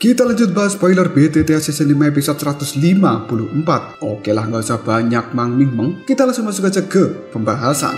Kita lanjut bahas spoiler BTTA Season 5 episode 154. Oke lah, gak usah banyak mang-ming-meng, kita langsung masuk aja ke pembahasan.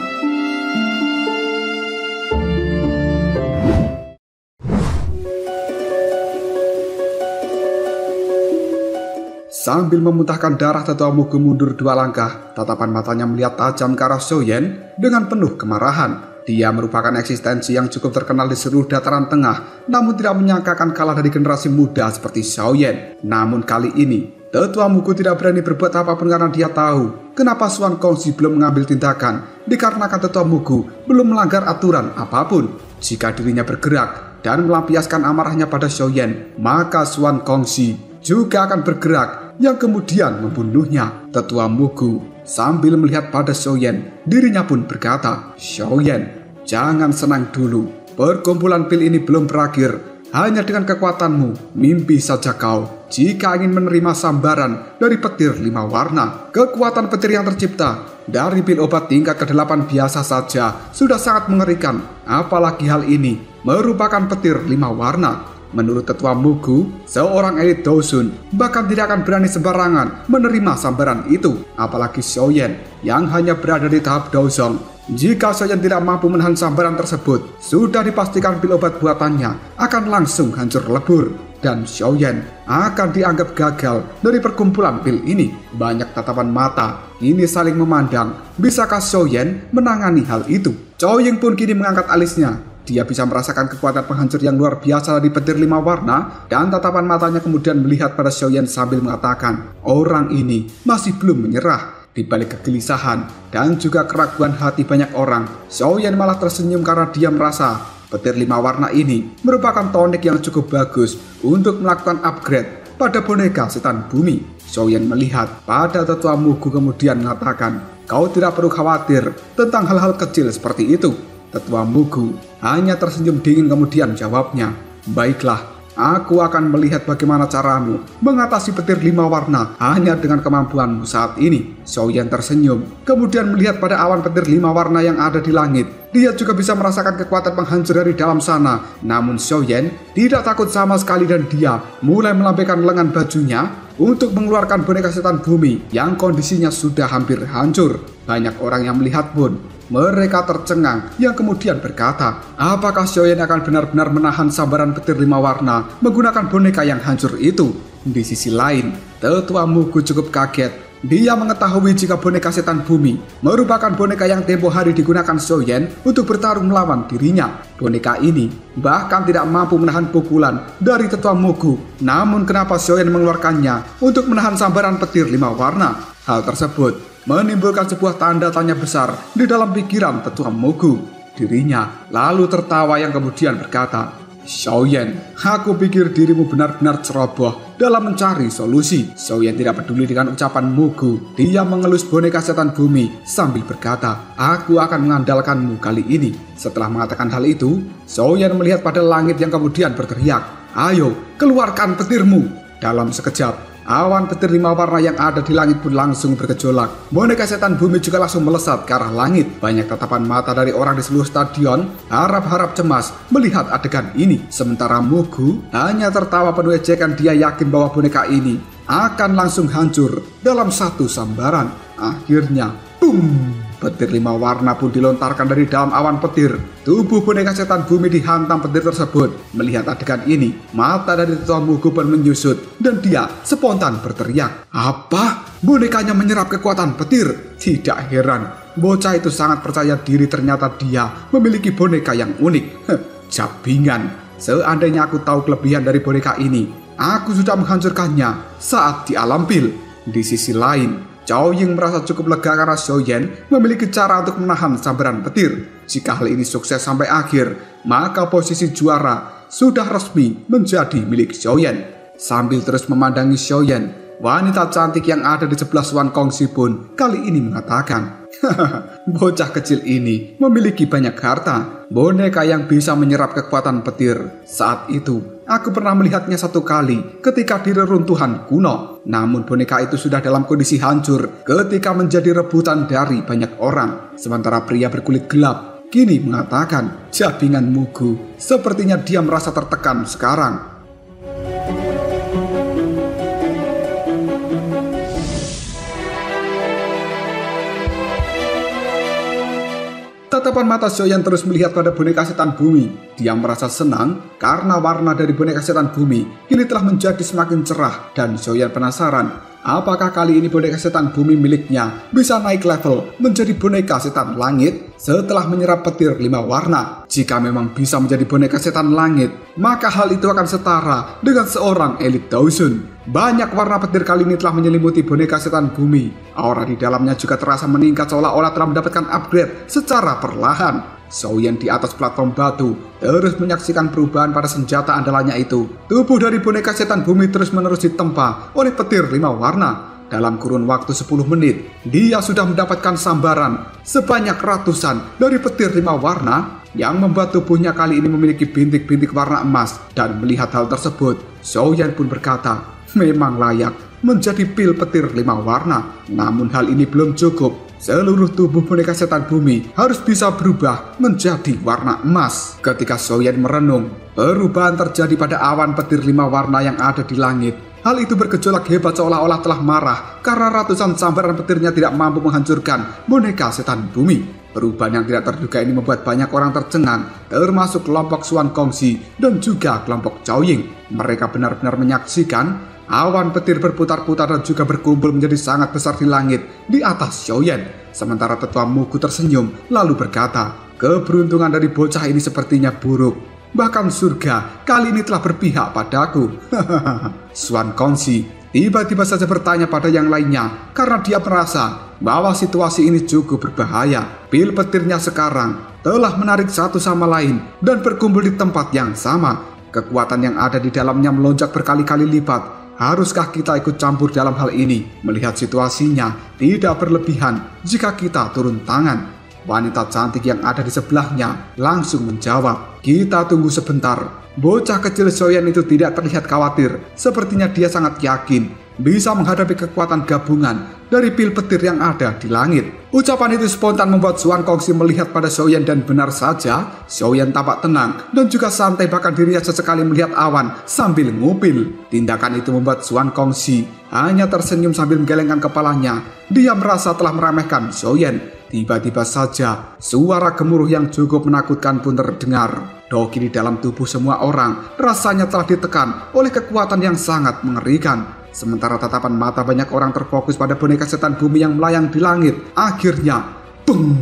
Sambil memuntahkan darah, Tetua Mugu mundur 2 langkah. Tatapan matanya melihat tajam ke arah Xiaoyan dengan penuh kemarahan. Dia merupakan eksistensi yang cukup terkenal di seluruh dataran tengah, namun tidak menyangka akan kalah dari generasi muda seperti Xiaoyan. Namun kali ini, Tetua Mugu tidak berani berbuat apapun karena dia tahu kenapa Xuan Kongxi belum mengambil tindakan, dikarenakan Tetua Mugu belum melanggar aturan apapun. Jika dirinya bergerak dan melampiaskan amarahnya pada Xiaoyan, maka Xuan Kongxi juga akan bergerak yang kemudian membunuhnya. Tetua Mugu sambil melihat pada Xiaoyan, dirinya pun berkata, "Xiaoyan, jangan senang dulu. Perkumpulan pil ini belum berakhir. Hanya dengan kekuatanmu, mimpi saja kau jika ingin menerima sambaran dari petir 5 warna. Kekuatan petir yang tercipta dari pil obat tingkat ke-8 biasa saja sudah sangat mengerikan. Apalagi hal ini merupakan petir 5 warna. Menurut Tetua Mugu, seorang elit Dosun bahkan tidak akan berani sembarangan menerima sambaran itu. Apalagi Xiaoyan yang hanya berada di tahap Dozong. Jika Xiaoyan tidak mampu menahan sambaran tersebut, sudah dipastikan pil obat buatannya akan langsung hancur lebur. Dan Xiaoyan akan dianggap gagal dari perkumpulan pil ini." Banyak tatapan mata kini saling memandang. Bisakah Xiaoyan menangani hal itu? Chou Ying pun kini mengangkat alisnya. Dia bisa merasakan kekuatan penghancur yang luar biasa dari petir 5 warna, dan tatapan matanya kemudian melihat pada Xiaoyan sambil mengatakan, orang ini masih belum menyerah. Di balik kegelisahan dan juga keraguan hati banyak orang, Xiaoyan malah tersenyum karena dia merasa petir 5 warna ini merupakan tonik yang cukup bagus untuk melakukan upgrade pada boneka setan bumi. Xiaoyan melihat pada Tetua Mugu kemudian mengatakan, "Kau tidak perlu khawatir tentang hal-hal kecil seperti itu." Tetua Mugu hanya tersenyum dingin kemudian jawabnya, "Baiklah, aku akan melihat bagaimana caramu mengatasi petir 5 warna hanya dengan kemampuanmu saat ini." Xiaoyan tersenyum, kemudian melihat pada awan petir 5 warna yang ada di langit. Dia juga bisa merasakan kekuatan penghancur dari dalam sana. Namun Xiaoyan tidak takut sama sekali dan dia mulai melambaikan lengan bajunya untuk mengeluarkan boneka setan bumi yang kondisinya sudah hampir hancur. Banyak orang yang melihat pun mereka tercengang yang kemudian berkata, apakah Xiaoyan akan benar-benar menahan sambaran petir 5 warna menggunakan boneka yang hancur itu? Di sisi lain, Tetua Mugu cukup kaget. Dia mengetahui jika boneka setan bumi merupakan boneka yang tempo hari digunakan Xiaoyan untuk bertarung melawan dirinya. Boneka ini bahkan tidak mampu menahan pukulan dari Tetua Mugu. Namun kenapa Xiaoyan mengeluarkannya untuk menahan sambaran petir 5 warna? Hal tersebut menimbulkan sebuah tanda tanya besar di dalam pikiran Tetua Mugu. Dirinya lalu tertawa yang kemudian berkata, "Xiaoyan, aku pikir dirimu benar-benar ceroboh dalam mencari solusi." Xiaoyan tidak peduli dengan ucapan Mugu. Dia mengelus boneka setan bumi sambil berkata, "Aku akan mengandalkanmu kali ini." Setelah mengatakan hal itu, Xiaoyan melihat pada langit yang kemudian berteriak, "Ayo, keluarkan petirmu." Dalam sekejap, awan petir 5 warna yang ada di langit pun langsung bergejolak. Boneka setan bumi juga langsung melesat ke arah langit. Banyak tatapan mata dari orang di seluruh stadion harap-harap cemas melihat adegan ini. Sementara Mugu hanya tertawa penuh ejekan. Dia yakin bahwa boneka ini akan langsung hancur dalam satu sambaran. Akhirnya, boom! Petir 5 warna pun dilontarkan dari dalam awan petir. Tubuh boneka setan bumi dihantam petir tersebut. Melihat adegan ini, mata dari Tetua Mugu pun menyusut dan dia spontan berteriak, "Apa? Bonekanya menyerap kekuatan petir?" Tidak heran, bocah itu sangat percaya diri. Ternyata dia memiliki boneka yang unik. Jabingan, seandainya aku tahu kelebihan dari boneka ini, aku sudah menghancurkannya saat di alam pil. Di sisi lain, Chou Ying merasa cukup lega karena Xiaoyan memiliki cara untuk menahan sambaran petir. Jika hal ini sukses sampai akhir, maka posisi juara sudah resmi menjadi milik Xiaoyan. Sambil terus memandangi Xiaoyan, wanita cantik yang ada di sebelah Xuan Kongxi pun kali ini mengatakan, "Bocah kecil ini memiliki banyak harta, boneka yang bisa menyerap kekuatan petir. Saat itu, aku pernah melihatnya satu kali ketika di reruntuhan kuno. Namun boneka itu sudah dalam kondisi hancur ketika menjadi rebutan dari banyak orang." Sementara pria berkulit gelap kini mengatakan, "Jabingan Mugu, sepertinya dia merasa tertekan sekarang." Tatapan mata Xiaoyan terus melihat pada boneka setan bumi. Dia merasa senang karena warna dari boneka setan bumi kini telah menjadi semakin cerah dan Xiaoyan penasaran apakah kali ini boneka setan bumi miliknya bisa naik level menjadi boneka setan langit setelah menyerap petir 5 warna. Jika memang bisa menjadi boneka setan langit, maka hal itu akan setara dengan seorang elit Dawson. Banyak warna petir kali ini telah menyelimuti boneka setan bumi. Aura di dalamnya juga terasa meningkat seolah-olah telah mendapatkan upgrade secara perlahan. Xiaoyan di atas platform batu terus menyaksikan perubahan pada senjata andalannya itu. Tubuh dari boneka setan bumi terus-menerus ditempa oleh petir 5 warna. Dalam kurun waktu 10 menit, dia sudah mendapatkan sambaran sebanyak ratusan dari petir 5 warna yang membuat tubuhnya kali ini memiliki bintik-bintik warna emas. Dan melihat hal tersebut, Xiaoyan pun berkata, memang layak menjadi pil petir 5 warna. Namun hal ini belum cukup. Seluruh tubuh boneka setan bumi harus bisa berubah menjadi warna emas. Ketika Xiaoyan merenung, perubahan terjadi pada awan petir 5 warna yang ada di langit. Hal itu bergejolak hebat seolah-olah telah marah karena ratusan sambaran petirnya tidak mampu menghancurkan boneka setan bumi. Perubahan yang tidak terduga ini membuat banyak orang tercengang, termasuk kelompok Xuan Kongxi dan juga kelompok Zhao Ying. Mereka benar-benar menyaksikan awan petir berputar-putar dan juga berkumpul menjadi sangat besar di langit di atas Xiaoyan. Sementara tetua Mugu tersenyum lalu berkata, keberuntungan dari bocah ini sepertinya buruk. Bahkan surga kali ini telah berpihak padaku. Xuan Kongxi tiba-tiba saja bertanya pada yang lainnya karena dia merasa bahwa situasi ini cukup berbahaya. Pil petirnya sekarang telah menarik satu sama lain dan berkumpul di tempat yang sama. Kekuatan yang ada di dalamnya melonjak berkali-kali lipat. Haruskah kita ikut campur dalam hal ini? Melihat situasinya tidak berlebihan jika kita turun tangan. Wanita cantik yang ada di sebelahnya langsung menjawab, kita tunggu sebentar. Bocah kecil Xiaoyan itu tidak terlihat khawatir. Sepertinya dia sangat yakin bisa menghadapi kekuatan gabungan dari pil petir yang ada di langit. Ucapan itu spontan membuat Xuan Kongxi melihat pada Xiaoyan dan benar saja Xiaoyan tampak tenang dan juga santai, bahkan dirinya sesekali melihat awan sambil ngupil. Tindakan itu membuat Xuan Kongxi hanya tersenyum sambil menggelengkan kepalanya. Dia merasa telah meremehkan Xiaoyan. Tiba-tiba saja suara gemuruh yang cukup menakutkan pun terdengar. Doki di dalam tubuh semua orang rasanya telah ditekan oleh kekuatan yang sangat mengerikan. Sementara tatapan mata banyak orang terfokus pada boneka setan bumi yang melayang di langit. Akhirnya, beng,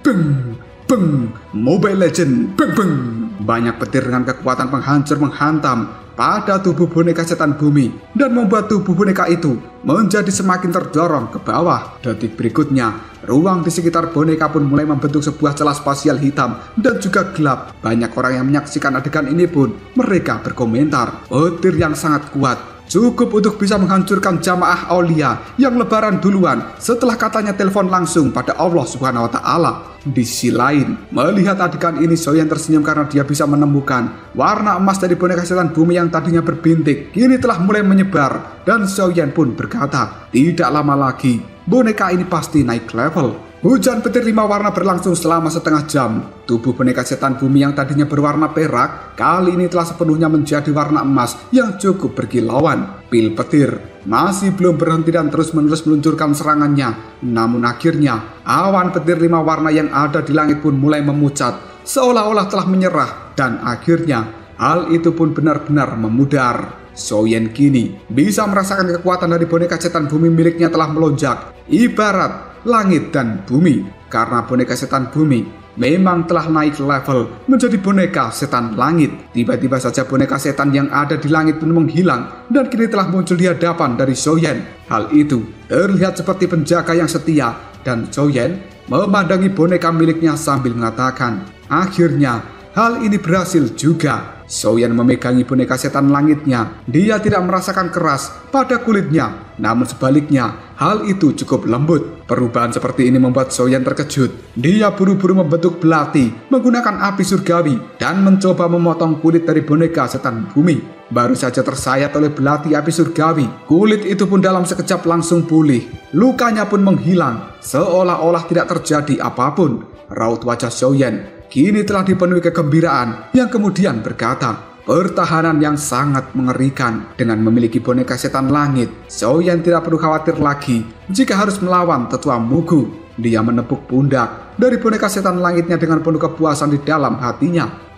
beng, beng, Mobile Legend, beng, beng. Banyak petir dengan kekuatan penghancur menghantam pada tubuh boneka setan bumi dan membuat tubuh boneka itu menjadi semakin terdorong ke bawah. Detik berikutnya, ruang di sekitar boneka pun mulai membentuk sebuah celah spasial hitam dan juga gelap. Banyak orang yang menyaksikan adegan ini pun mereka berkomentar, petir yang sangat kuat cukup untuk bisa menghancurkan jamaah aulia yang lebaran duluan setelah katanya telepon langsung pada Allah Subhanahu wa Ta'ala. Di sisi lain, melihat adegan ini, Xiaoyan tersenyum karena dia bisa menemukan warna emas dari boneka setan bumi yang tadinya berbintik kini telah mulai menyebar. Dan Xiaoyan pun berkata, tidak lama lagi boneka ini pasti naik level. Hujan petir 5 warna berlangsung selama setengah jam. Tubuh boneka setan bumi yang tadinya berwarna perak kali ini telah sepenuhnya menjadi warna emas yang cukup berkilauan. Pil petir masih belum berhenti dan terus-menerus meluncurkan serangannya. Namun akhirnya awan petir 5 warna yang ada di langit pun mulai memucat seolah-olah telah menyerah. Dan akhirnya hal itu pun benar-benar memudar. Xiaoyan kini bisa merasakan kekuatan dari boneka setan bumi miliknya telah melonjak ibarat langit dan bumi, karena boneka setan bumi memang telah naik level menjadi boneka setan langit. Tiba-tiba saja boneka setan yang ada di langit pun menghilang dan kini telah muncul di hadapan dari Xiaoyan. Hal itu terlihat seperti penjaga yang setia dan Xiaoyan memandangi boneka miliknya sambil mengatakan, akhirnya hal ini berhasil juga. Xiaoyan memegangi boneka setan langitnya. Dia tidak merasakan keras pada kulitnya, namun sebaliknya hal itu cukup lembut. Perubahan seperti ini membuat Xiaoyan terkejut. Dia buru-buru membentuk belati menggunakan api surgawi dan mencoba memotong kulit dari boneka setan bumi. Baru saja tersayat oleh belati api surgawi, kulit itu pun dalam sekejap langsung pulih. Lukanya pun menghilang seolah-olah tidak terjadi apapun. Raut wajah Xiaoyan kini telah dipenuhi kegembiraan yang kemudian berkata, pertahanan yang sangat mengerikan. Dengan memiliki boneka setan langit, Xiaoyan tidak perlu khawatir lagi jika harus melawan tetua Mugu. Dia menepuk pundak dari boneka setan langitnya dengan penuh kepuasan di dalam hatinya.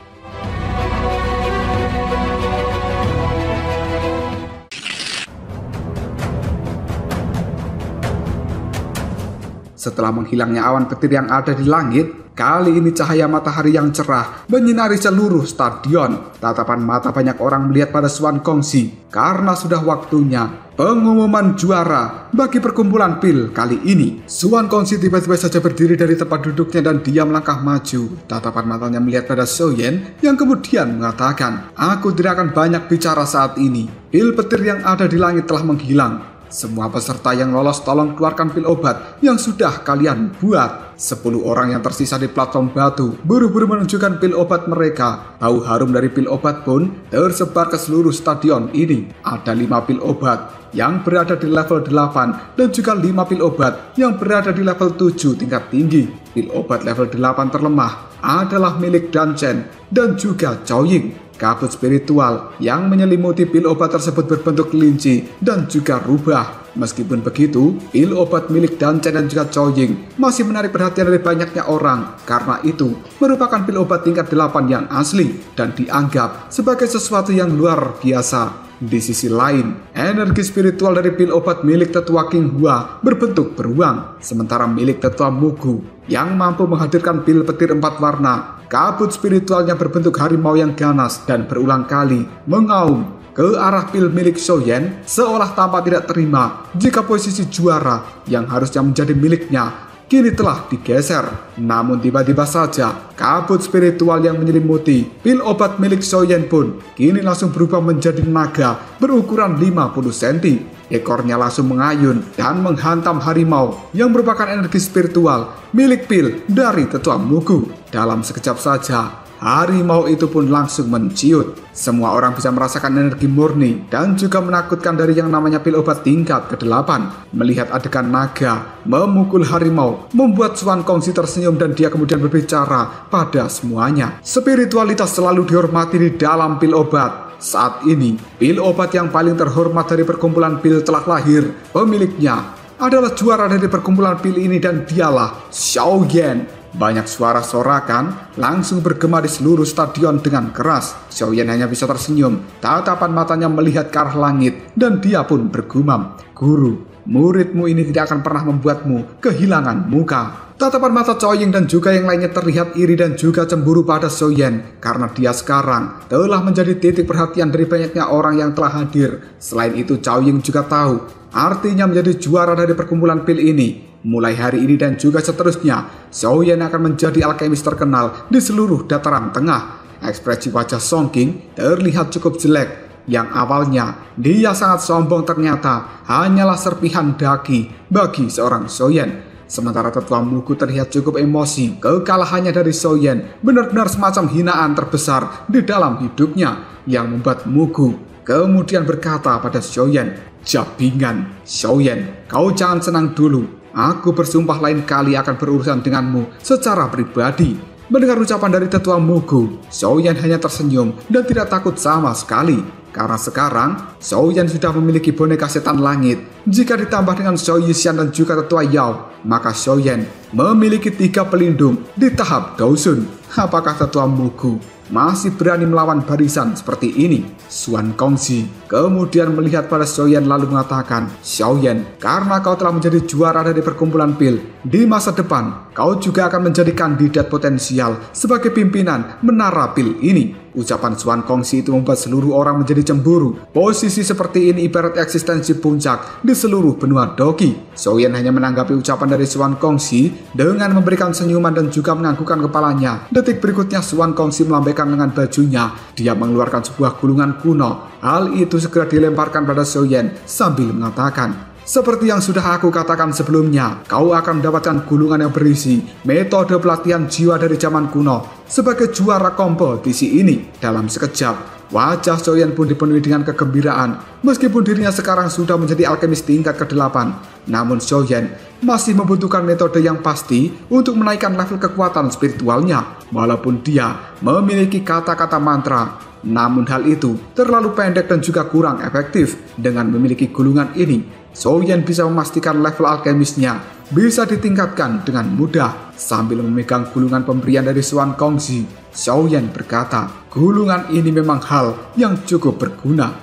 Setelah menghilangnya awan petir yang ada di langit, kali ini cahaya matahari yang cerah menyinari seluruh stadion. Tatapan mata banyak orang melihat pada Swan Kongsi karena sudah waktunya pengumuman juara bagi perkumpulan pil kali ini. Swan Kongsi tiba-tiba saja berdiri dari tempat duduknya dan dia melangkah maju. Tatapan matanya melihat pada Xiaoyan yang kemudian mengatakan, "Aku tidak akan banyak bicara saat ini. Pil petir yang ada di langit telah menghilang. Semua peserta yang lolos tolong keluarkan pil obat yang sudah kalian buat." 10 orang yang tersisa di platform batu buru-buru menunjukkan pil obat mereka. Bau harum dari pil obat pun tersebar ke seluruh stadion ini. Ada 5 pil obat yang berada di level 8 dan juga 5 pil obat yang berada di level 7 tingkat tinggi. Pil obat level 8 terlemah adalah milik Dan Chen dan juga Cao Ying. Kabut spiritual yang menyelimuti pil obat tersebut berbentuk kelinci dan juga rubah. Meskipun begitu, pil obat milik Dan Chen dan juga Cao Ying masih menarik perhatian dari banyaknya orang. Karena itu, merupakan pil obat tingkat 8 yang asli dan dianggap sebagai sesuatu yang luar biasa. Di sisi lain, energi spiritual dari pil obat milik tetua King Hua berbentuk beruang, sementara milik tetua Mugu yang mampu menghadirkan pil petir 4 warna, kabut spiritualnya berbentuk harimau yang ganas dan berulang kali mengaum ke arah pil milik Xiaoyan seolah tampak tidak terima jika posisi juara yang harusnya menjadi miliknya kini telah digeser. Namun tiba-tiba saja kabut spiritual yang menyelimuti pil obat milik Xiaoyan pun kini langsung berubah menjadi naga berukuran 50 cm. Ekornya langsung mengayun dan menghantam harimau yang merupakan energi spiritual milik pil dari tetua Mugu. Dalam sekejap saja, harimau itu pun langsung menciut. Semua orang bisa merasakan energi murni dan juga menakutkan dari yang namanya pil obat tingkat ke-8. Melihat adegan naga memukul harimau membuat Swan Kongsi tersenyum dan dia kemudian berbicara pada semuanya. Spiritualitas selalu dihormati di dalam pil obat. Saat ini, pil obat yang paling terhormat dari perkumpulan pil telah lahir. Pemiliknya adalah juara dari perkumpulan pil ini dan dialah Xiaoyan. Banyak suara sorakan langsung bergema di seluruh stadion dengan keras. Xiaoyan hanya bisa tersenyum. Tatapan matanya melihat ke arah langit dan dia pun bergumam, "Guru, muridmu ini tidak akan pernah membuatmu kehilangan muka." Tatapan mata Cao Ying dan juga yang lainnya terlihat iri dan juga cemburu pada Xiaoyan karena dia sekarang telah menjadi titik perhatian dari banyaknya orang yang telah hadir. Selain itu, Cao Ying juga tahu artinya menjadi juara dari perkumpulan pil ini. Mulai hari ini dan juga seterusnya, Xiaoyan akan menjadi alkemis terkenal di seluruh dataran tengah. Ekspresi wajah Song King terlihat cukup jelek. Yang awalnya dia sangat sombong ternyata hanyalah serpihan daki bagi seorang Xiaoyan. Sementara tetua Mugu terlihat cukup emosi. Kekalahannya dari Xiaoyan benar-benar semacam hinaan terbesar di dalam hidupnya yang membuat Mugu kemudian berkata pada Xiaoyan, "Jabingan, Xiaoyan, kau jangan senang dulu. Aku bersumpah lain kali akan berurusan denganmu secara pribadi." Mendengar ucapan dari tetua Mugu, Xiaoyan hanya tersenyum dan tidak takut sama sekali. Karena sekarang, Xiaoyan sudah memiliki boneka setan langit. Jika ditambah dengan Xiao Yishan dan juga tetua Yao, maka Xiaoyan memiliki 3 pelindung di tahap Daosun. Apakah tetua Mugu masih berani melawan barisan seperti ini? Swan Kongsi kemudian melihat pada Xiaoyan lalu mengatakan, "Xiaoyan, karena kau telah menjadi juara dari perkumpulan pil, di masa depan kau juga akan menjadi kandidat potensial sebagai pimpinan menara pil ini." Ucapan Swan Kongsi itu membuat seluruh orang menjadi cemburu. Posisi seperti ini ibarat eksistensi puncak di seluruh benua Doki. Xiaoyan hanya menanggapi ucapan dari Swan Kongsi dengan memberikan senyuman dan juga menganggukkan kepalanya. Detik berikutnya Swan Kongsi melambaikan lengan bajunya. Dia mengeluarkan sebuah gulungan kuno. Hal itu segera dilemparkan pada Xiaoyan sambil mengatakan, "Seperti yang sudah aku katakan sebelumnya, kau akan mendapatkan gulungan yang berisi metode pelatihan jiwa dari zaman kuno sebagai juara kompetisi ini." Dalam sekejap, wajah Xiaoyan pun dipenuhi dengan kegembiraan. Meskipun dirinya sekarang sudah menjadi alkemis tingkat ke-8, namun Xiaoyan masih membutuhkan metode yang pasti untuk menaikkan level kekuatan spiritualnya. Walaupun dia memiliki kata-kata mantra, namun hal itu terlalu pendek dan juga kurang efektif. Dengan memiliki gulungan ini, Xiaoyan bisa memastikan level alkemisnya bisa ditingkatkan dengan mudah. Sambil memegang gulungan pemberian dari Xuan Gongzi, Xiaoyan berkata, gulungan ini memang hal yang cukup berguna.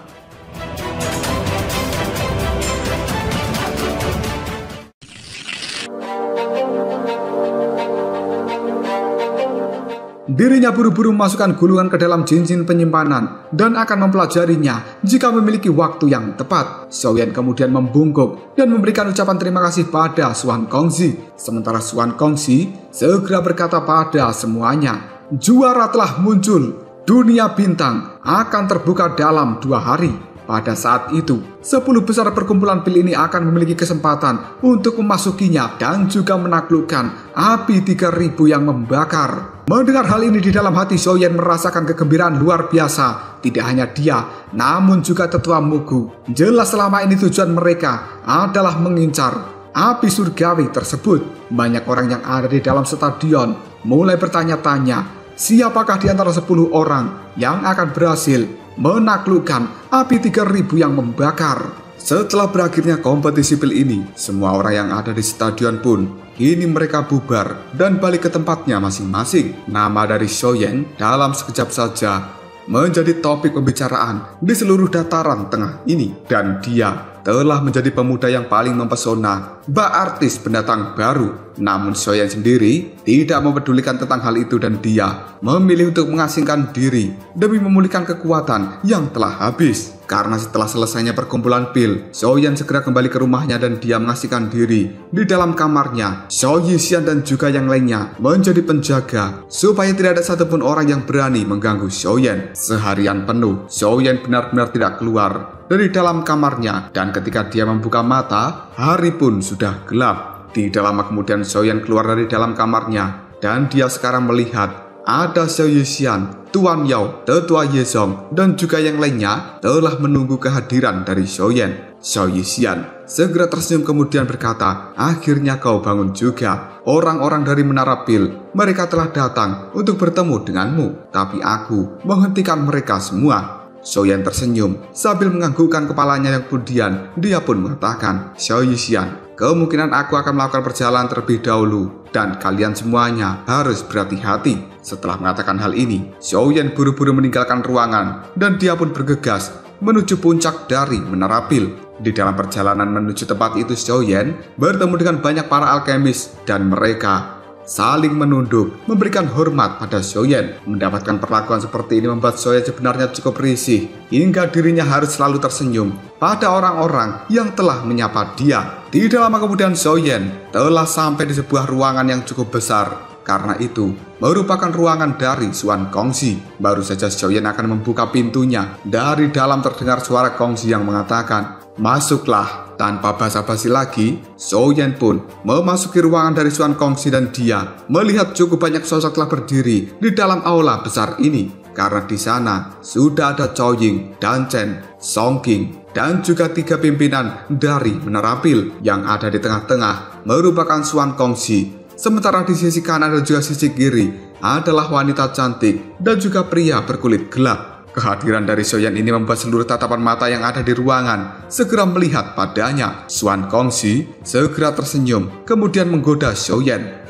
Dirinya buru-buru memasukkan gulungan ke dalam cincin penyimpanan dan akan mempelajarinya jika memiliki waktu yang tepat. Xiaoyan kemudian membungkuk dan memberikan ucapan terima kasih pada Xuan Gongzi. Sementara Xuan Gongzi segera berkata pada semuanya, juara telah muncul, dunia bintang akan terbuka dalam 2 hari. Pada saat itu, 10 besar perkumpulan pil ini akan memiliki kesempatan untuk memasukinya dan juga menaklukkan api 3000 yang membakar. Mendengar hal ini di dalam hati, Xiaoyan merasakan kegembiraan luar biasa. Tidak hanya dia, namun juga tetua Mugu. Jelas selama ini tujuan mereka adalah mengincar api surgawi tersebut. Banyak orang yang ada di dalam stadion mulai bertanya-tanya, siapakah di antara 10 orang yang akan berhasil menaklukkan api 3000 yang membakar. Setelah berakhirnya kompetisi pil ini, semua orang yang ada di stadion pun kini mereka bubar dan balik ke tempatnya masing-masing. Nama dari Xiaoyan dalam sekejap saja menjadi topik pembicaraan di seluruh dataran tengah ini, dan dia telah menjadi pemuda yang paling mempesona, bak artis pendatang baru. Namun Xiaoyan sendiri tidak mempedulikan tentang hal itu dan dia memilih untuk mengasingkan diri demi memulihkan kekuatan yang telah habis. Karena setelah selesainya perkumpulan pil, Xiaoyan segera kembali ke rumahnya dan dia mengasingkan diri di dalam kamarnya. Xiao Yixian dan juga yang lainnya menjadi penjaga supaya tidak ada satupun orang yang berani mengganggu Xiaoyan. Seharian penuh, Xiaoyan benar-benar tidak keluar dari dalam kamarnya, dan ketika dia membuka mata, hari pun sudah gelap. Tidak lama kemudian Xiaoyan keluar dari dalam kamarnya dan dia sekarang melihat ada Xiao Yixian, Tuan Yao, Tetua Yezong, dan juga yang lainnya telah menunggu kehadiran dari Xiaoyan. Xiao Yixian segera tersenyum kemudian berkata, akhirnya kau bangun juga. Orang-orang dari Menara Pil, mereka telah datang untuk bertemu denganmu, tapi aku menghentikan mereka semua. Xiaoyan tersenyum sambil menganggukkan kepalanya, yang kemudian dia pun mengatakan, Xiao Yixian, kemungkinan aku akan melakukan perjalanan terlebih dahulu dan kalian semuanya harus berhati-hati. Setelah mengatakan hal ini, Xiaoyan buru-buru meninggalkan ruangan dan dia pun bergegas menuju puncak dari Menara Pil. Di dalam perjalanan menuju tempat itu, Xiaoyan bertemu dengan banyak para alkemis dan mereka saling menunduk, memberikan hormat pada Xiaoyan. Mendapatkan perlakuan seperti ini membuat Xiaoyan sebenarnya cukup risih, hingga dirinya harus selalu tersenyum pada orang-orang yang telah menyapa dia. Tidak lama kemudian Xiaoyan telah sampai di sebuah ruangan yang cukup besar. Karena itu merupakan ruangan dari Xuan Gongzi. Baru saja Xiaoyan akan membuka pintunya, dari dalam terdengar suara Gongzi yang mengatakan, masuklah. Tanpa basa-basi lagi, Xiaoyan pun memasuki ruangan dari Xuan Gongzi dan dia melihat cukup banyak sosok telah berdiri di dalam aula besar ini. Karena di sana sudah ada Zhao Ying, Dan Chen, Song Qing, dan juga 3 pimpinan dari Menara Pil. Yang ada di tengah-tengah merupakan Xuan Gongzi. Sementara di sisi kanan dan juga sisi kiri adalah wanita cantik dan juga pria berkulit gelap. Kehadiran dari Xiaoyan ini membuat seluruh tatapan mata yang ada di ruangan segera melihat padanya. Xuan Gongzi segera tersenyum kemudian menggoda Xiaoyan.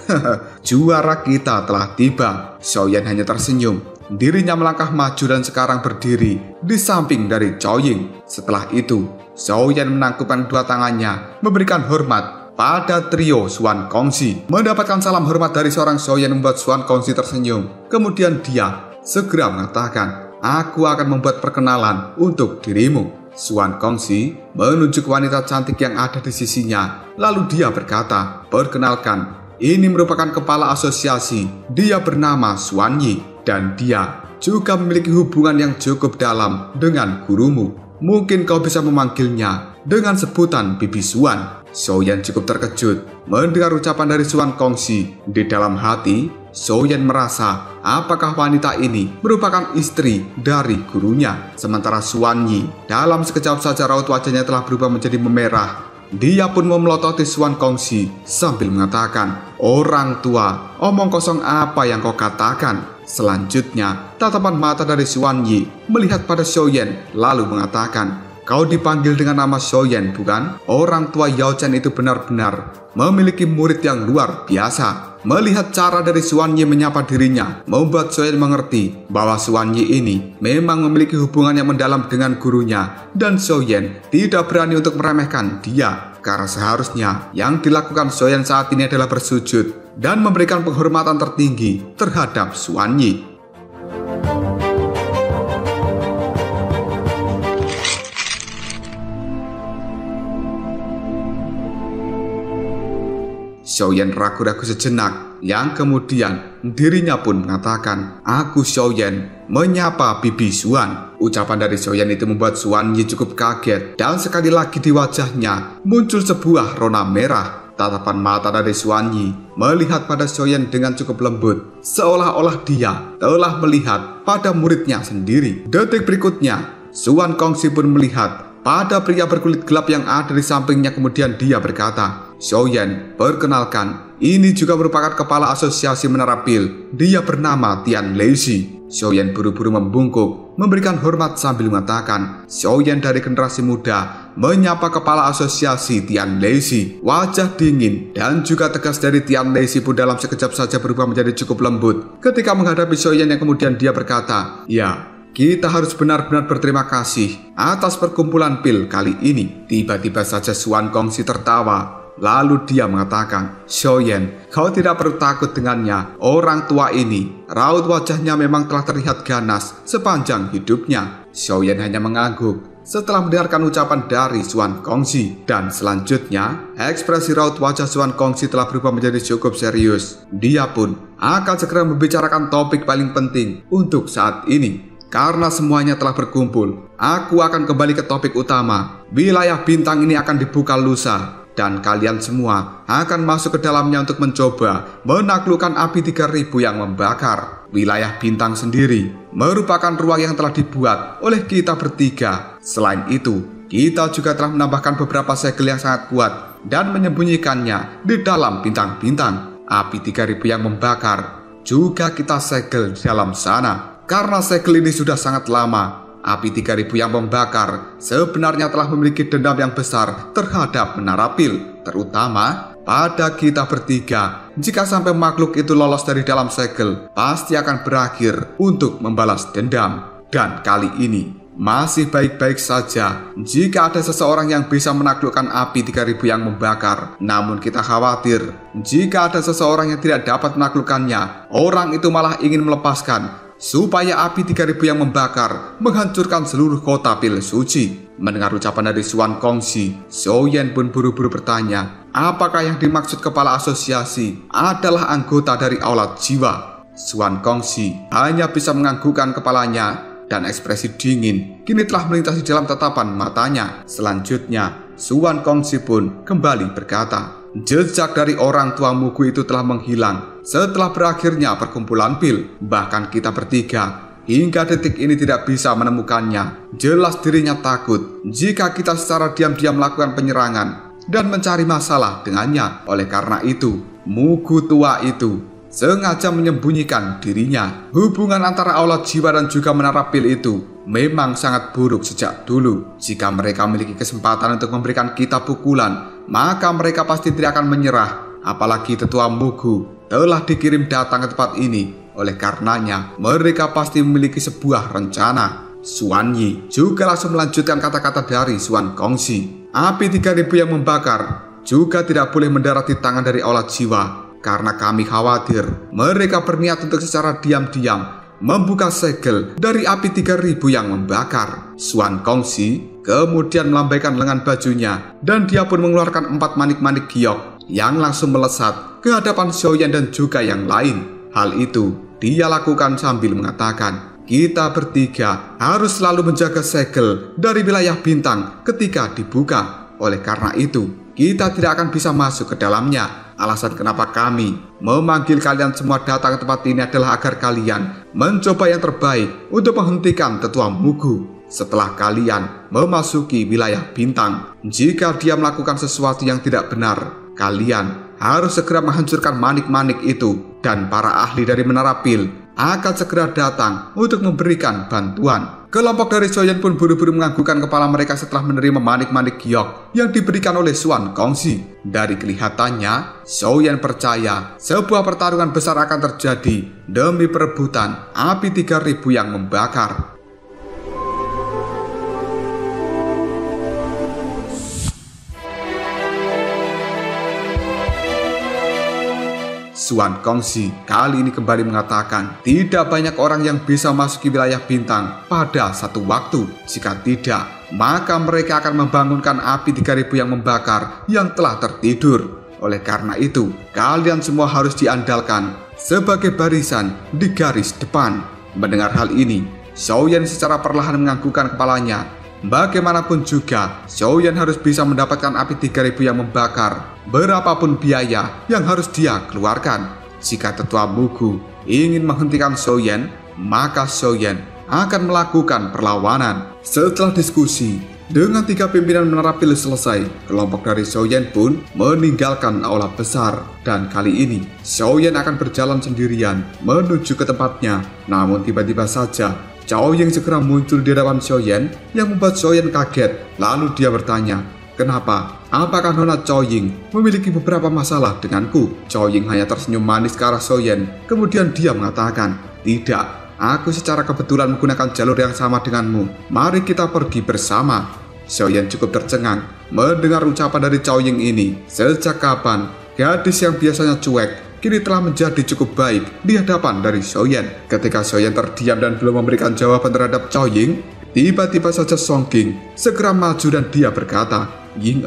Juara kita telah tiba. Xiaoyan hanya tersenyum. Dirinya melangkah maju dan sekarang berdiri di samping dari Zhao Ying. Setelah itu, Xiaoyan menangkupkan 2 tangannya memberikan hormat pada trio Xuan Gongzi. Mendapatkan salam hormat dari seorang Xiaoyan membuat Xuan Gongzi tersenyum. Kemudian dia segera mengatakan, aku akan membuat perkenalan untuk dirimu. Xuan Gongzi menunjuk wanita cantik yang ada di sisinya. Lalu dia berkata, perkenalkan, ini merupakan kepala asosiasi. Dia bernama Xuan Yi dan dia juga memiliki hubungan yang cukup dalam dengan gurumu. Mungkin kau bisa memanggilnya dengan sebutan Bibi Xuan. Xiaoyan cukup terkejut mendengar ucapan dari Xuan Gongzi. Di dalam hati, Xiaoyan merasa apakah wanita ini merupakan istri dari gurunya. Sementara Xuan Yi dalam sekejap saja raut wajahnya telah berubah menjadi memerah. Dia pun memelototi Xuan Gongzi sambil mengatakan, orang tua, omong kosong apa yang kau katakan? Selanjutnya, tatapan mata dari Xuan Yi melihat pada Xiaoyan lalu mengatakan, kau dipanggil dengan nama Xiaoyan, bukan? Orang tua Yao Chen itu benar-benar memiliki murid yang luar biasa. Melihat cara dari Xuanyi menyapa dirinya, membuat Xiaoyan mengerti bahwa Xuanyi ini memang memiliki hubungan yang mendalam dengan gurunya, dan Xiaoyan tidak berani untuk meremehkan dia. Karena seharusnya yang dilakukan Xiaoyan saat ini adalah bersujud dan memberikan penghormatan tertinggi terhadap Xuanyi. Xiaoyan ragu-ragu sejenak, yang kemudian dirinya pun mengatakan, "Aku Xiaoyan, menyapa Bibi Xuan." Ucapan dari Xiaoyan itu membuat Xuanyi cukup kaget, dan sekali lagi di wajahnya muncul sebuah rona merah. Tatapan mata dari Xuanyi melihat pada Xiaoyan dengan cukup lembut, seolah-olah dia telah melihat pada muridnya sendiri. Detik berikutnya, Xuan Kongxi pun melihat pada pria berkulit gelap yang ada di sampingnya, kemudian dia berkata, "Xiaoyan, perkenalkan, ini juga merupakan kepala asosiasi menara pil. Dia bernama Tian Leixi." Xiaoyan buru-buru membungkuk, memberikan hormat sambil mengatakan, "Xiaoyan dari generasi muda menyapa kepala asosiasi Tian Leixi." Wajah dingin dan juga tegas dari Tian Leixi pun dalam sekejap saja berubah menjadi cukup lembut ketika menghadapi Xiaoyan, yang kemudian dia berkata, "Ya, kita harus benar-benar berterima kasih atas perkumpulan pil kali ini." Tiba-tiba saja Xuan Kongxi tertawa. Lalu dia mengatakan, "Xiaoyan, kau tidak perlu takut dengannya. Orang tua ini, raut wajahnya memang telah terlihat ganas sepanjang hidupnya." Xiaoyan hanya mengangguk setelah mendengarkan ucapan dari Xuan Kongxi. Dan selanjutnya, ekspresi raut wajah Xuan Kongxi telah berubah menjadi cukup serius. Dia pun akan segera membicarakan topik paling penting untuk saat ini. Karena semuanya telah berkumpul, aku akan kembali ke topik utama. Wilayah bintang ini akan dibuka lusa, dan kalian semua akan masuk ke dalamnya untuk mencoba menaklukkan api 3000 yang membakar. Wilayah bintang sendiri merupakan ruang yang telah dibuat oleh kita bertiga. Selain itu, kita juga telah menambahkan beberapa segel yang sangat kuat dan menyembunyikannya di dalam bintang-bintang. Api 3000 yang membakar juga kita segel di dalam sana. Karena segel ini sudah sangat lama, api 3000 yang membakar sebenarnya telah memiliki dendam yang besar terhadap menara pil, terutama pada kita bertiga. Jika sampai makhluk itu lolos dari dalam segel, pasti akan berakhir untuk membalas dendam. Dan kali ini masih baik-baik saja jika ada seseorang yang bisa menaklukkan api 3000 yang membakar. Namun kita khawatir jika ada seseorang yang tidak dapat menaklukkannya, orang itu malah ingin melepaskan supaya api 3000 yang membakar menghancurkan seluruh kota pil suci. Mendengar ucapan dari Xuan Kongxi, Xiaoyan pun buru-buru bertanya, apakah yang dimaksud kepala asosiasi adalah anggota dari aulat jiwa? Xuan Kongxi hanya bisa menganggukkan kepalanya, dan ekspresi dingin kini telah melintasi dalam tatapan matanya. Selanjutnya, Xuan Kongxi pun kembali berkata, jejak dari orang tua Mugu itu telah menghilang setelah berakhirnya perkumpulan pil. Bahkan kita bertiga hingga detik ini tidak bisa menemukannya. Jelas dirinya takut jika kita secara diam-diam melakukan penyerangan dan mencari masalah dengannya. Oleh karena itu, Mugu tua itu sengaja menyembunyikan dirinya. Hubungan antara aulat jiwa dan juga menara pil itu memang sangat buruk sejak dulu. Jika mereka memiliki kesempatan untuk memberikan kita pukulan, maka mereka pasti tidak akan menyerah. Apalagi tetua Mugu telah dikirim datang ke tempat ini. Oleh karenanya, mereka pasti memiliki sebuah rencana. Xuanyi juga langsung melanjutkan kata-kata dari Xuan Kongxi. Api 3000 yang membakar juga tidak boleh mendarat di tangan dari aulat jiwa, karena kami khawatir mereka berniat untuk secara diam-diam membuka segel dari api 3000 yang membakar. Xuan Kongxi kemudian melambaikan lengan bajunya, dan dia pun mengeluarkan 4 manik-manik giok yang langsung melesat ke hadapan Xiaoyan dan juga yang lain. Hal itu dia lakukan sambil mengatakan, kita bertiga harus selalu menjaga segel dari wilayah bintang ketika dibuka. Oleh karena itu, kita tidak akan bisa masuk ke dalamnya. Alasan kenapa kami memanggil kalian semua datang ke tempat ini adalah agar kalian mencoba yang terbaik untuk menghentikan tetua Mugu. Setelah kalian memasuki wilayah bintang, jika dia melakukan sesuatu yang tidak benar, kalian harus segera menghancurkan manik-manik itu, dan para ahli dari menara pil akan segera datang untuk memberikan bantuan. Kelompok dari Xiaoyan pun buru-buru menganggukkan kepala mereka setelah menerima manik-manik giok yang diberikan oleh Xuan Gongxi. Dari kelihatannya, Xiaoyan percaya sebuah pertarungan besar akan terjadi demi perebutan api 3000 yang membakar. Xuan Gongxi kali ini kembali mengatakan tidak banyak orang yang bisa masuki wilayah bintang pada satu waktu. Jika tidak, maka mereka akan membangunkan api 3000 yang membakar yang telah tertidur. Oleh karena itu, kalian semua harus diandalkan sebagai barisan di garis depan. Mendengar hal ini, Xiaoyan secara perlahan menganggukkan kepalanya. Bagaimanapun juga, Xiaoyan harus bisa mendapatkan api 3000 yang membakar, berapapun biaya yang harus dia keluarkan. Jika tetua Mugu ingin menghentikan Xiaoyan, maka Xiaoyan akan melakukan perlawanan. Setelah diskusi dengan 3 pimpinan menara pil selesai, kelompok dari Xiaoyan pun meninggalkan aula besar. Dan kali ini, Xiaoyan akan berjalan sendirian menuju ke tempatnya. Namun tiba-tiba saja, Cao Ying segera muncul di hadapan Xiaoyan yang membuat Xiaoyan kaget. Lalu dia bertanya, "Kenapa? Apakah Nona Cao Ying memiliki beberapa masalah denganku?" Cao Ying hanya tersenyum manis ke arah Xiaoyan. Kemudian dia mengatakan, "Tidak, aku secara kebetulan menggunakan jalur yang sama denganmu. Mari kita pergi bersama." Xiaoyan cukup tercengang mendengar ucapan dari Cao Ying ini. Sejak kapan gadis yang biasanya cuek kini telah menjadi cukup baik di hadapan dari Xiaoyan. Ketika Xiaoyan terdiam dan belum memberikan jawaban terhadap Cao Ying, tiba-tiba saja Song Qing segera maju dan dia berkata, "Ying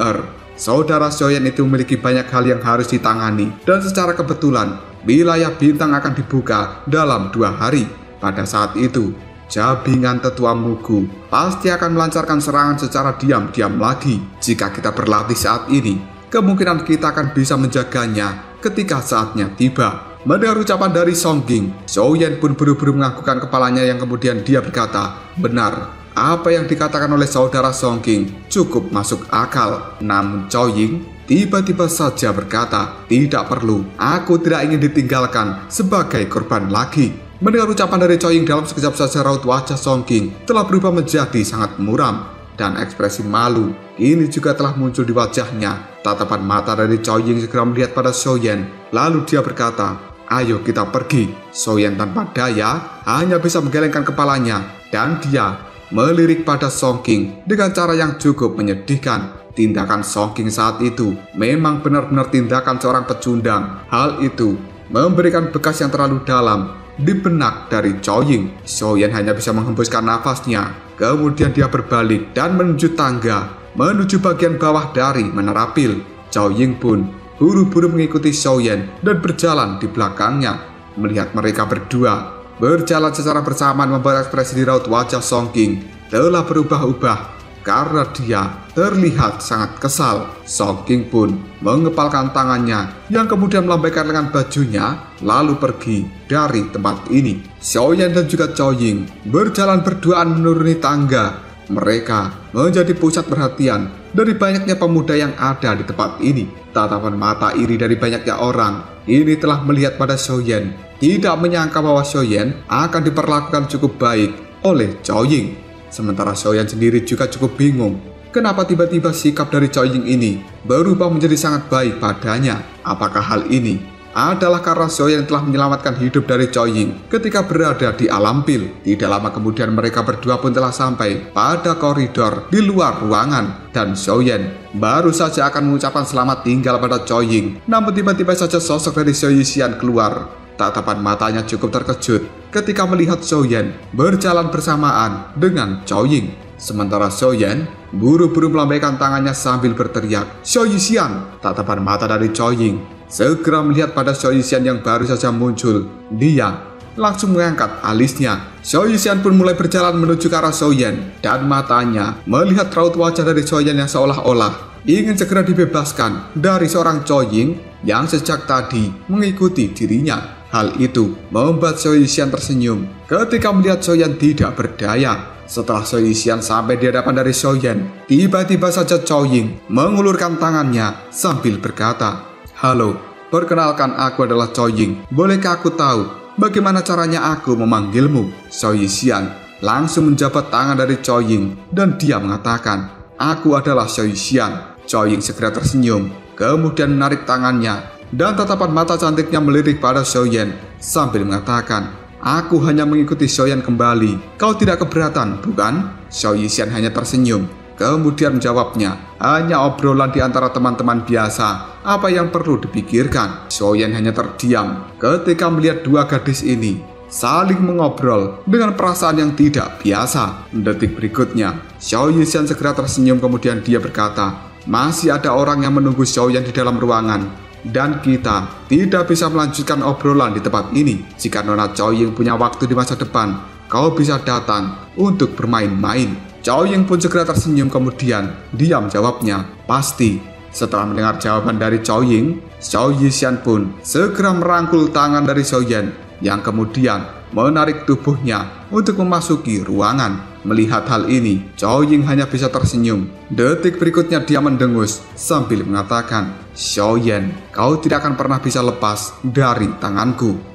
saudara Xiaoyan itu memiliki banyak hal yang harus ditangani, dan secara kebetulan wilayah bintang akan dibuka dalam 2 hari. Pada saat itu, jabingan tetua Mugu pasti akan melancarkan serangan secara diam-diam lagi. Jika kita berlatih saat ini, kemungkinan kita akan bisa menjaganya ketika saatnya tiba." Mendengar ucapan dari Song Qing, Xiaoyan pun buru-buru menganggukkan kepalanya yang kemudian dia berkata, "Benar, apa yang dikatakan oleh saudara Song Qing cukup masuk akal." Namun Cao Ying tiba-tiba saja berkata, "Tidak perlu, aku tidak ingin ditinggalkan sebagai korban lagi." Mendengar ucapan dari Cao Ying, dalam sekejap saja raut wajah Song Qing telah berubah menjadi sangat muram. Dan ekspresi malu ini juga telah muncul di wajahnya. Tatapan mata dari Cao Ying segera melihat pada Xiaoyan. Lalu dia berkata, "Ayo kita pergi." Xiaoyan tanpa daya hanya bisa menggelengkan kepalanya. Dan dia melirik pada Song Qing dengan cara yang cukup menyedihkan. Tindakan Song Qing saat itu memang benar-benar tindakan seorang pecundang. Hal itu memberikan bekas yang terlalu dalam di benak dari Cao Ying. Xiaoyan hanya bisa menghembuskan nafasnya. Kemudian dia berbalik dan menuju tangga, menuju bagian bawah dari menara pil. Cao Ying pun buru-buru mengikuti Xiaoyan dan berjalan di belakangnya. Melihat mereka berdua berjalan secara bersamaan, membuat ekspresi di raut wajah Song Qing telah berubah-ubah karena dia terlihat sangat kesal. Song Qing pun mengepalkan tangannya yang kemudian melambaikan lengan bajunya lalu pergi dari tempat ini. Xiaoyan dan juga Cao Ying berjalan berduaan menuruni tangga. Mereka menjadi pusat perhatian dari banyaknya pemuda yang ada di tempat ini. Tatapan mata iri dari banyaknya orang ini telah melihat pada Xiaoyan. Tidak menyangka bahwa Xiaoyan akan diperlakukan cukup baik oleh Cao Ying. Sementara Xiaoyan sendiri juga cukup bingung. Kenapa tiba-tiba sikap dari Cao Ying ini berubah menjadi sangat baik padanya? Apakah hal ini adalah karena Xiaoyan telah menyelamatkan hidup dari Cao Ying ketika berada di alam pil? Tidak lama kemudian mereka berdua pun telah sampai pada koridor di luar ruangan. Dan Xiaoyan baru saja akan mengucapkan selamat tinggal pada Cao Ying. Namun tiba-tiba saja sosok dari Xiao Yixian keluar. Tatapan matanya cukup terkejut ketika melihat Xiaoyan berjalan bersamaan dengan Cao Ying. Sementara Xiaoyan buru-buru melambaikan tangannya sambil berteriak, "Xiao Yixian!" Tatapan mata dari Cao Ying segera melihat pada Xiao Yixian yang baru saja muncul. Dia langsung mengangkat alisnya. Xiao Yixian pun mulai berjalan menuju ke arah Xiaoyan, dan matanya melihat raut wajah dari Xiaoyan yang seolah-olah ingin segera dibebaskan dari seorang Cao Ying yang sejak tadi mengikuti dirinya. Hal itu membuat Xiao Yixian tersenyum ketika melihat Xiaoyan tidak berdaya. Setelah Xiao Yixian sampai di hadapan dari Xiaoyan, tiba-tiba saja Cao Ying mengulurkan tangannya sambil berkata, "Halo, perkenalkan, aku adalah Cao Ying. Bolehkah aku tahu bagaimana caranya aku memanggilmu?" Xiao Yixian langsung menjabat tangan dari Chou Ying dan dia mengatakan, "Aku adalah Xiao Yixian." Chou Ying segera tersenyum, kemudian menarik tangannya dan tatapan mata cantiknya melirik pada Xiao Yan sambil mengatakan, "Aku hanya mengikuti Xiao Yan kembali. Kau tidak keberatan, bukan?" Xiao Yixian hanya tersenyum, kemudian menjawabnya, "Hanya obrolan di antara teman-teman biasa. Apa yang perlu dipikirkan?" Xiao Yan hanya terdiam ketika melihat dua gadis ini saling mengobrol dengan perasaan yang tidak biasa. Detik berikutnya, Xiao Yixian segera tersenyum kemudian dia berkata, "Masih ada orang yang menunggu Xiao Yan di dalam ruangan. Dan kita tidak bisa melanjutkan obrolan di tempat ini. Jika Nona Chou Ying punya waktu di masa depan, kau bisa datang untuk bermain-main." Chou Ying pun segera tersenyum kemudian diam jawabnya, "Pasti." Setelah mendengar jawaban dari Chou Ying, Xiao Yixian pun segera merangkul tangan dari Xiao Yan yang kemudian menarik tubuhnya untuk memasuki ruangan. Melihat hal ini, Chou Ying hanya bisa tersenyum. Detik berikutnya dia mendengus sambil mengatakan, "Xiao Yan, kau tidak akan pernah bisa lepas dari tanganku."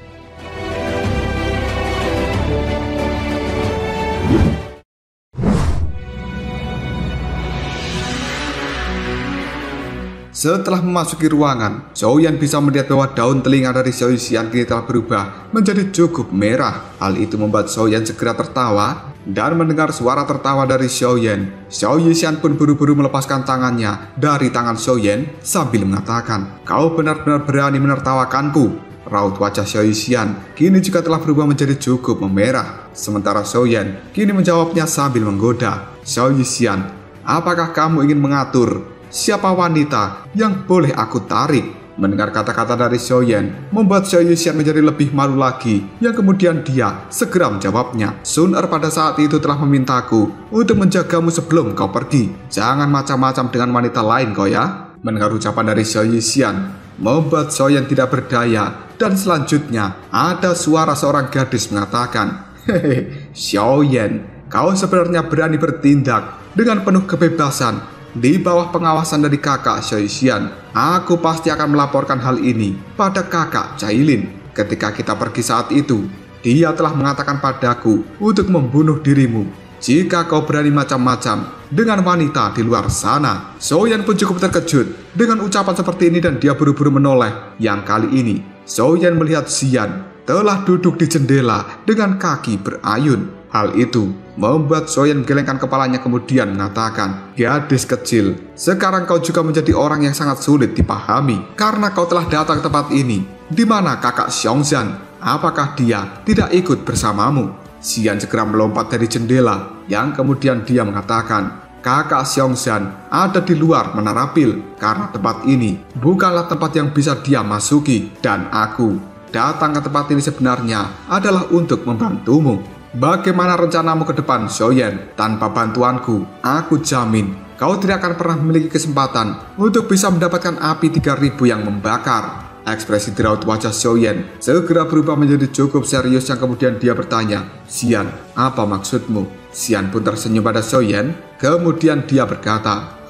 Setelah memasuki ruangan, Chou Yan bisa melihat bahwa daun telinga dari Xiao Yixian kini telah berubah menjadi cukup merah. Hal itu membuat Xiao Yan segera tertawa dan mendengar suara tertawa dari Xiao Yan. Xiao Yixian pun buru-buru melepaskan tangannya dari tangan Xiao Yan sambil mengatakan, "Kau benar-benar berani menertawakanku." Raut wajah Xiao Yixian kini juga telah berubah menjadi cukup memerah. Sementara Xiao Yan kini menjawabnya sambil menggoda, "Xiao Yixian, apakah kamu ingin mengatur siapa wanita yang boleh aku tarik?" Mendengar kata-kata dari Xiao Yan membuat Xiao Yixian menjadi lebih malu lagi, yang kemudian dia segera menjawabnya, "Sun Er pada saat itu telah memintaku untuk menjagamu sebelum kau pergi. Jangan macam-macam dengan wanita lain kau ya." Mendengar ucapan dari Xiao Yixian membuat Xiao Yan tidak berdaya, dan selanjutnya ada suara seorang gadis mengatakan, "Hehe, Xiao Yan, kau sebenarnya berani bertindak dengan penuh kebebasan di bawah pengawasan dari kakak Xiao Yixian. Aku pasti akan melaporkan hal ini pada kakak Cailin. Ketika kita pergi saat itu, dia telah mengatakan padaku untuk membunuh dirimu jika kau berani macam-macam dengan wanita di luar sana." Xiao Yan pun cukup terkejut dengan ucapan seperti ini dan dia buru-buru menoleh. Yang kali ini, Xiao Yan melihat Xian telah duduk di jendela dengan kaki berayun. Hal itu membuat Xiao Yan menggelengkan kepalanya kemudian mengatakan, "Gadis kecil, sekarang kau juga menjadi orang yang sangat sulit dipahami karena kau telah datang ke tempat ini. Di mana kakak Xiongzhan? Apakah dia tidak ikut bersamamu?" Xian segera melompat dari jendela yang kemudian dia mengatakan, "Kakak Xiongzhan ada di luar Menara Pil karena tempat ini bukanlah tempat yang bisa dia masuki, dan aku datang ke tempat ini sebenarnya adalah untuk membantumu. Bagaimana rencanamu ke depan, Xiao Yan? Tanpa bantuanku, aku jamin kau tidak akan pernah memiliki kesempatan untuk bisa mendapatkan api 3000 yang membakar." Ekspresi di raut wajah Xiao Yan segera berubah menjadi cukup serius yang kemudian dia bertanya, "Xian, apa maksudmu?" Xian pun tersenyum pada Xiao Yan, kemudian dia berkata,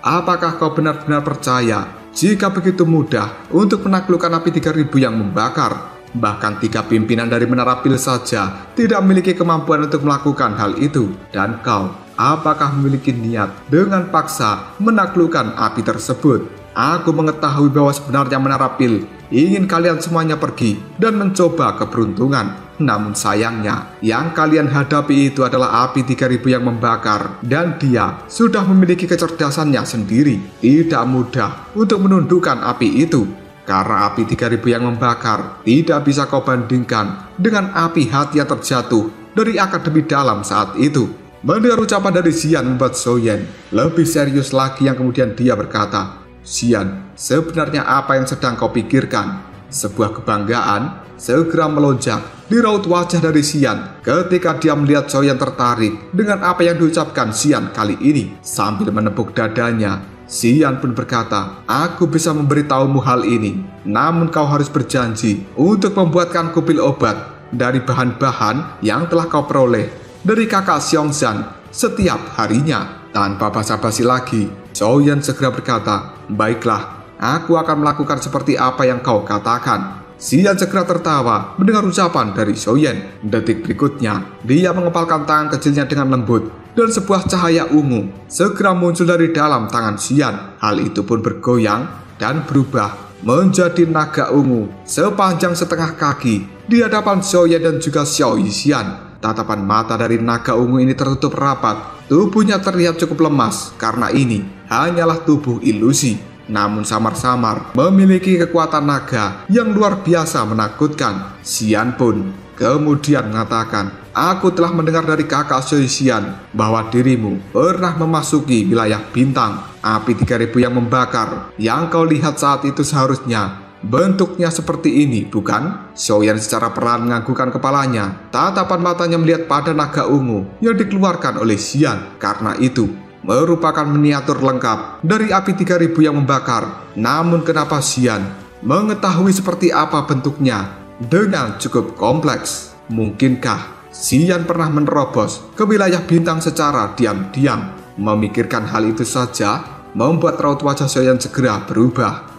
"Apakah kau benar-benar percaya jika begitu mudah untuk menaklukkan api 3000 yang membakar? Bahkan 3 pimpinan dari Menara Pil saja tidak memiliki kemampuan untuk melakukan hal itu. Dan kau, apakah memiliki niat dengan paksa menaklukkan api tersebut? Aku mengetahui bahwa sebenarnya Menara Pil ingin kalian semuanya pergi dan mencoba keberuntungan. Namun sayangnya, yang kalian hadapi itu adalah api 3000 yang membakar, dan dia sudah memiliki kecerdasannya sendiri. Tidak mudah untuk menundukkan api itu. Karena api 3000 yang membakar tidak bisa kau bandingkan dengan api hati yang terjatuh dari Akademi Dalam saat itu." Mendengar ucapan dari Xian membuat Xiao Yan lebih serius lagi yang kemudian dia berkata, "Xian, sebenarnya apa yang sedang kau pikirkan?" Sebuah kebanggaan segera melonjak di raut wajah dari Xian ketika dia melihat Xiao Yan tertarik dengan apa yang diucapkan Xian kali ini. Sambil menepuk dadanya, Xian pun berkata, "Aku bisa memberitahumu hal ini, namun kau harus berjanji untuk membuatkan kupil obat dari bahan-bahan yang telah kau peroleh dari kakak Xiongzhan setiap harinya." Tanpa basa-basi lagi, Xiao Yan segera berkata, "Baiklah, aku akan melakukan seperti apa yang kau katakan." Xian segera tertawa mendengar ucapan dari Xiaoyan. Detik berikutnya, dia mengepalkan tangan kecilnya dengan lembut dan sebuah cahaya ungu segera muncul dari dalam tangan Xian. Hal itu pun bergoyang dan berubah menjadi naga ungu sepanjang setengah kaki di hadapan Xiaoyan dan juga Xiao Yixian. Tatapan mata dari naga ungu ini tertutup rapat. Tubuhnya terlihat cukup lemas karena ini hanyalah tubuh ilusi. Namun samar-samar memiliki kekuatan naga yang luar biasa menakutkan. Xian pun kemudian mengatakan, "Aku telah mendengar dari kakak Xian bahwa dirimu pernah memasuki wilayah bintang. Api 3000 yang membakar yang kau lihat saat itu seharusnya bentuknya seperti ini, bukan?" Xiaoyan secara perlahan menganggukkan kepalanya. Tatapan matanya melihat pada naga ungu yang dikeluarkan oleh Xian. Karena itu merupakan miniatur lengkap dari api 3000 yang membakar. Namun kenapa Xian mengetahui seperti apa bentuknya dengan cukup kompleks? Mungkinkah Xian pernah menerobos ke wilayah bintang secara diam-diam? Memikirkan hal itu saja membuat raut wajah Xiaoyan segera berubah.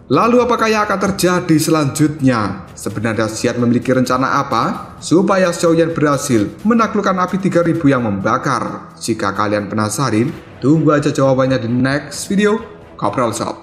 Lalu apakah yang akan terjadi selanjutnya? Sebenarnya Xian memiliki rencana apa supaya Xiaoyan berhasil menaklukkan api 3000 yang membakar? Jika kalian penasaran, tunggu aja jawabannya di next video. Kopral Shop.